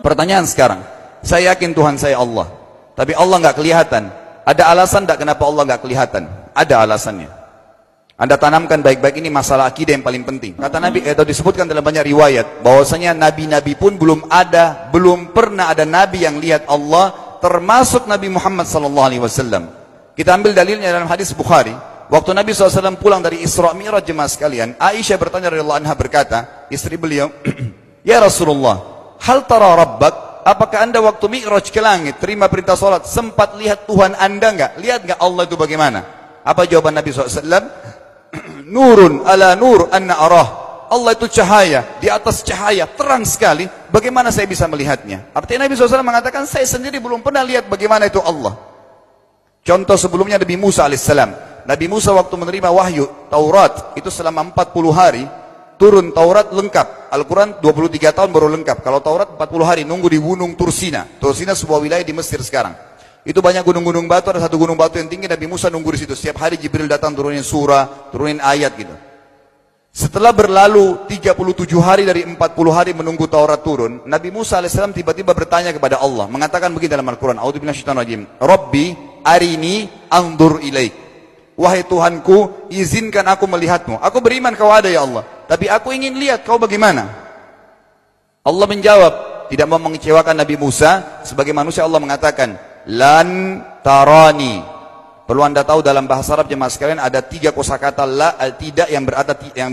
Pertanyaan sekarang, saya yakin Tuhan saya Allah, tapi Allah nggak kelihatan. Ada alasan tak kenapa Allah nggak kelihatan? Ada alasannya. Anda tanamkan baik-baik, ini masalah akidah yang paling penting. Kata Nabi, atau disebutkan dalam banyak riwayat, bahwasanya nabi-nabi pun belum pernah ada nabi yang lihat Allah, termasuk Nabi Muhammad SAW. Kita ambil dalilnya dalam hadis Bukhari. Waktu Nabi SAW pulang dari Isra Mi'raj, jemaah sekalian, Aisyah bertanya radhiyallahu anha, berkata, istri beliau, ya Rasulullah, hal tara rabbak? Apakah anda waktu Mi'raj ke langit, terima perintah salat, sempat lihat Tuhan anda enggak? Lihat enggak Allah itu bagaimana? Apa jawaban Nabi SAW? Nurun ala nur anna arah. Allah itu cahaya, di atas cahaya, terang sekali. Bagaimana saya bisa melihatnya? Artinya Nabi SAW mengatakan, saya sendiri belum pernah lihat bagaimana itu Allah. Contoh sebelumnya Nabi Musa alaihissalam. Nabi Musa waktu menerima wahyu Taurat, itu selama 40 hari, turun Taurat lengkap. Al-Quran 23 tahun baru lengkap. Kalau Taurat 40 hari, nunggu di gunung Tursina. Tursina sebuah wilayah di Mesir sekarang. Itu banyak gunung-gunung batu, ada satu gunung batu yang tinggi, Nabi Musa nunggu di situ. Setiap hari Jibril datang turunin surah, turunin ayat gitu. Setelah berlalu 37 hari dari 40 hari menunggu Taurat turun, Nabi Musa alaihissalam tiba-tiba bertanya kepada Allah, mengatakan begini dalam Al-Quran, A'udzubillahi minasyaitonir rajim, Rabbi arini anzur ilaik. Wahai Tuhanku, izinkan aku melihatmu. Aku beriman kau ada ya Allah, tapi aku ingin lihat kau bagaimana. Allah menjawab, tidak mau mengecewakan Nabi Musa. Sebagai manusia Allah mengatakan, lan tarani. Perlu anda tahu dalam bahasa Arab jemaah sekalian ada 3 kosakata la, tidak yang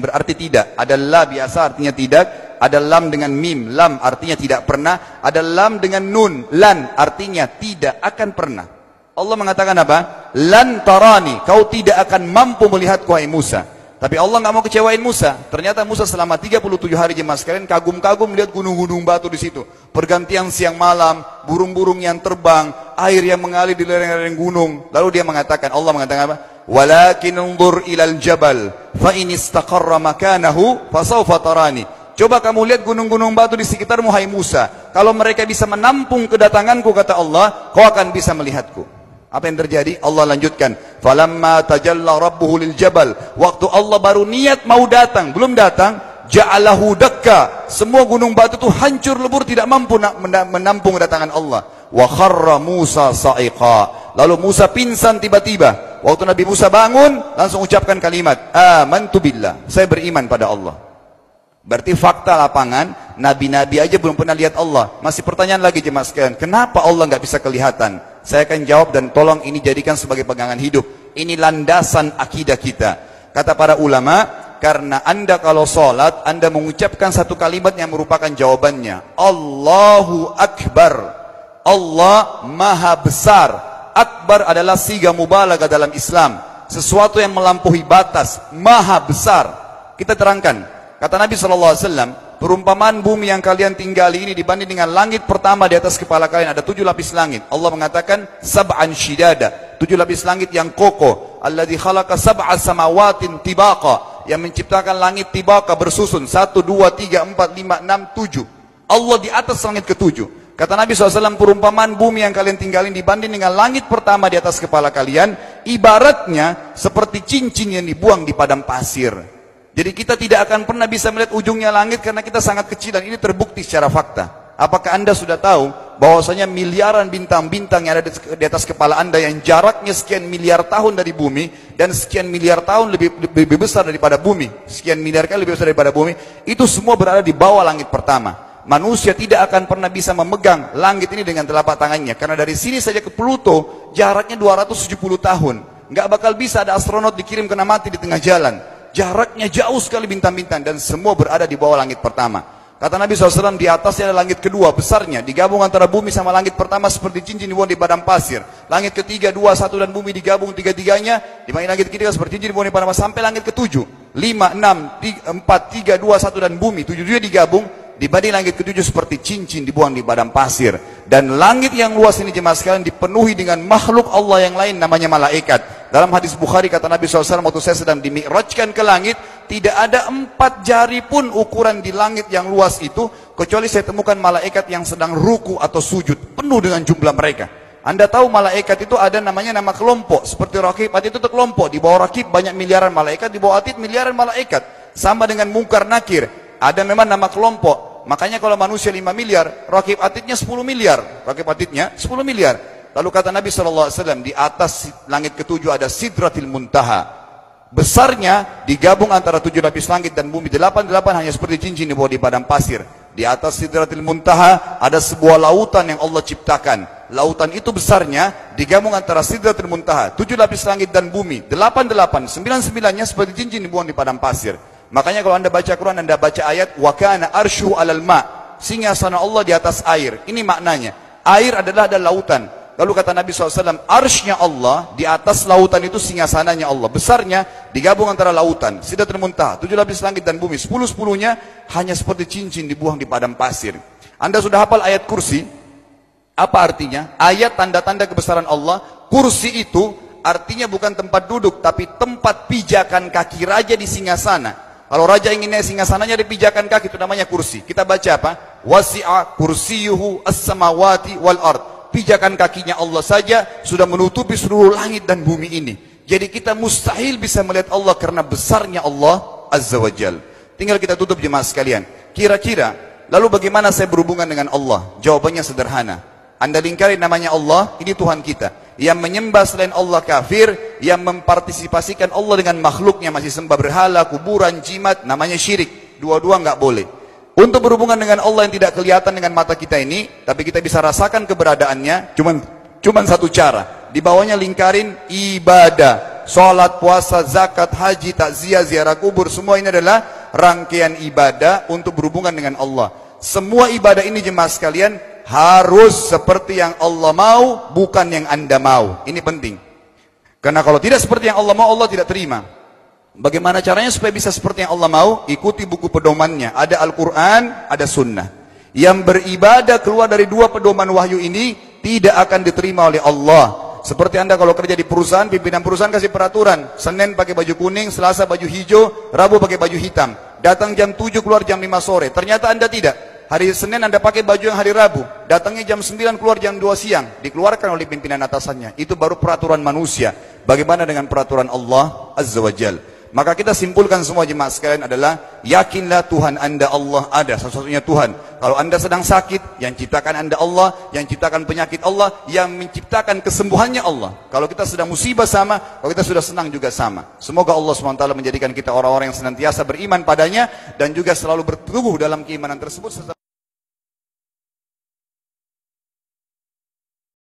berarti tidak. Ada la biasa artinya tidak, ada lam dengan mim, lam artinya tidak pernah, ada lam dengan nun, lan artinya tidak akan pernah. Allah mengatakan apa? Lan tarani, kau tidak akan mampu melihatku wahai Musa. Tapi Allah nggak mau kecewain Musa. Ternyata Musa selama 37 hari jemaah sekalian kagum-kagum lihat gunung-gunung batu di situ. Pergantian siang malam, burung-burung yang terbang, air yang mengalir di lereng-lereng gunung. Lalu dia mengatakan, Allah mengatakan apa? Walakin unzur ilal jabal, fa in istaqarra makanahu fasawfa tarani. Coba kamu lihat gunung-gunung batu di sekitarmu hai Musa. Kalau mereka bisa menampung kedatanganku, kata Allah, kau akan bisa melihatku. Apa yang terjadi? Allah lanjutkan, falamma tajalla rabbuhu lil jabal. Waktu Allah baru niat mau datang, belum datang, ja'alahu dakka. Semua gunung batu itu hancur lebur, tidak mampu menampung kedatangan Allah. Wa kharra Musa sa'iqa. Lalu Musa pingsan tiba-tiba. Waktu Nabi Musa bangun, langsung ucapkan kalimat, amantu billah. Saya beriman pada Allah. Berarti fakta lapangan, nabi-nabi aja belum pernah lihat Allah. Masih pertanyaan lagi jemaah sekalian, kenapa Allah nggak bisa kelihatan? Saya akan jawab dan tolong ini jadikan sebagai pegangan hidup. Ini landasan akidah kita. Kata para ulama, karena anda kalau sholat, anda mengucapkan satu kalimat yang merupakan jawabannya. Allahu Akbar. Allah Maha Besar. Akbar adalah siga mubalaghah dalam Islam. Sesuatu yang melampaui batas. Maha Besar. Kita terangkan. Kata Nabi SAW, perumpamaan bumi yang kalian tinggali ini dibanding dengan langit pertama di atas kepala kalian, ada 7 lapis langit. Allah mengatakan, sab'an shidada, 7 lapis langit yang kokoh. Alladzi khalaqa sab'a samawatin tibaqa, yang menciptakan langit tibaqa bersusun, 1, 2, 3, 4, 5, 6, 7. Allah di atas langit ke-7. Kata Nabi SAW, perumpamaan bumi yang kalian tinggalin dibanding dengan langit pertama di atas kepala kalian, ibaratnya seperti cincin yang dibuang di padang pasir. Jadi kita tidak akan pernah bisa melihat ujungnya langit karena kita sangat kecil, dan ini terbukti secara fakta. Apakah anda sudah tahu bahwasanya miliaran bintang-bintang yang ada di atas kepala anda yang jaraknya sekian miliar tahun dari bumi dan sekian miliar tahun lebih besar daripada bumi, sekian miliar kali lebih besar daripada bumi, itu semua berada di bawah langit pertama. Manusia tidak akan pernah bisa memegang langit ini dengan telapak tangannya, karena dari sini saja ke Pluto jaraknya 270 tahun. Nggak bakal bisa ada astronot dikirim kena mati di tengah jalan. Jaraknya jauh sekali bintang-bintang, dan semua berada di bawah langit pertama. Kata Nabi SAW, di atasnya ada langit kedua besarnya, digabung antara bumi sama langit pertama seperti cincin dibuang di padang pasir. Langit ketiga, 2, 1 dan bumi digabung tiga-tiganya, dibagi langit ketiga seperti cincin dibuang di padang pasir, sampai langit ke-7. 5, 6, 4, 3, 2, 1 dan bumi, 7 digabung, dibanding langit ke-7 seperti cincin dibuang di padang pasir. Dan langit yang luas ini jemaah sekalian dipenuhi dengan makhluk Allah yang lain namanya malaikat. Dalam hadis Bukhari kata Nabi SAW, waktu saya sedang dimi'rajkan ke langit, tidak ada 4 jari pun ukuran di langit yang luas itu, kecuali saya temukan malaikat yang sedang ruku atau sujud, penuh dengan jumlah mereka. Anda tahu malaikat itu ada namanya nama kelompok, seperti Rakib, Atid itu kelompok. Di bawah Rakib banyak miliaran malaikat, di bawah Atid miliaran malaikat. Sama dengan Munkar Nakir. ada memang nama kelompok. Makanya kalau manusia 5 miliar, rakib atidnya 10 miliar. Rakib atidnya 10 miliar. Lalu kata Nabi SAW, di atas langit ketujuh ada Sidratil Muntaha. Besarnya digabung antara 7 lapis langit dan bumi. 8 hanya seperti cincin di bawah di padang pasir. Di atas Sidratil Muntaha ada sebuah lautan yang Allah ciptakan. Lautan itu besarnya digabung antara Sidratil Muntaha, 7 lapis langit dan bumi. 8, 9-9-nya seperti cincin dibuang di padang pasir. Makanya kalau anda baca Quran, anda baca ayat wa kana arsyu 'alal ma', singgasana Allah di atas air. Ini maknanya. Air adalah ada lautan. Lalu kata Nabi SAW, arsy-nya Allah di atas lautan itu singgasananya Allah. Besarnya digabung antara lautan, Sidratul Muntaha, 7 lapis langit dan bumi. 10-10-nya hanya seperti cincin dibuang di padang pasir. Anda sudah hafal ayat kursi? Apa artinya? Ayat tanda-tanda kebesaran Allah. Kursi itu artinya bukan tempat duduk, tapi tempat pijakan kaki raja di singgasana. Kalau raja ingin naik singgasananya di pijakan kaki, itu namanya kursi. Kita baca apa? Wasi'a kursiyuhu as-samawati wal ard. Pijakan kakinya Allah saja sudah menutupi seluruh langit dan bumi ini. Jadi kita mustahil bisa melihat Allah karena besarnya Allah Azza wa Jal. Tinggal kita tutup jemaah sekalian. Kira-kira, lalu bagaimana saya berhubungan dengan Allah? Jawabannya sederhana. Anda lingkari namanya Allah, ini Tuhan kita. Yang menyembah selain Allah kafir, yang mempartisipasikan Allah dengan makhluknya, masih sembah berhala, kuburan, jimat, namanya syirik. Dua-dua nggak boleh. Untuk berhubungan dengan Allah yang tidak kelihatan dengan mata kita ini, tapi kita bisa rasakan keberadaannya, cuman satu cara. Di bawahnya lingkarin ibadah. Salat, puasa, zakat, haji, takziah, ziarah kubur, semua ini adalah rangkaian ibadah untuk berhubungan dengan Allah. Semua ibadah ini jemaah sekalian harus seperti yang Allah mau, bukan yang Anda mau. Ini penting. Karena kalau tidak seperti yang Allah mau, Allah tidak terima. Bagaimana caranya supaya bisa seperti yang Allah mau? Ikuti buku pedomannya. Ada Al-Quran, ada Sunnah. Yang beribadah keluar dari 2 pedoman wahyu ini tidak akan diterima oleh Allah. Seperti Anda kalau kerja di perusahaan, pimpinan perusahaan kasih peraturan. Senin pakai baju kuning, Selasa baju hijau, Rabu pakai baju hitam. Datang jam 7, keluar jam 5 sore. Ternyata Anda tidak. Hari Senin Anda pakai baju yang hari Rabu. Datangnya jam 9, keluar jam 2 siang. Dikeluarkan oleh pimpinan atasannya. Itu baru peraturan manusia. Bagaimana dengan peraturan Allah Azza wa Jal? Maka kita simpulkan semua jemaah sekalian adalah, yakinlah Tuhan Anda Allah ada, satu-satunya Tuhan. Kalau Anda sedang sakit, yang ciptakan Anda Allah, yang ciptakan penyakit Allah, yang menciptakan kesembuhannya Allah. Kalau kita sedang musibah sama, kalau kita sudah senang juga sama. Semoga Allah SWT menjadikan kita orang-orang yang senantiasa beriman padanya, dan juga selalu berteguh dalam keimanan tersebut.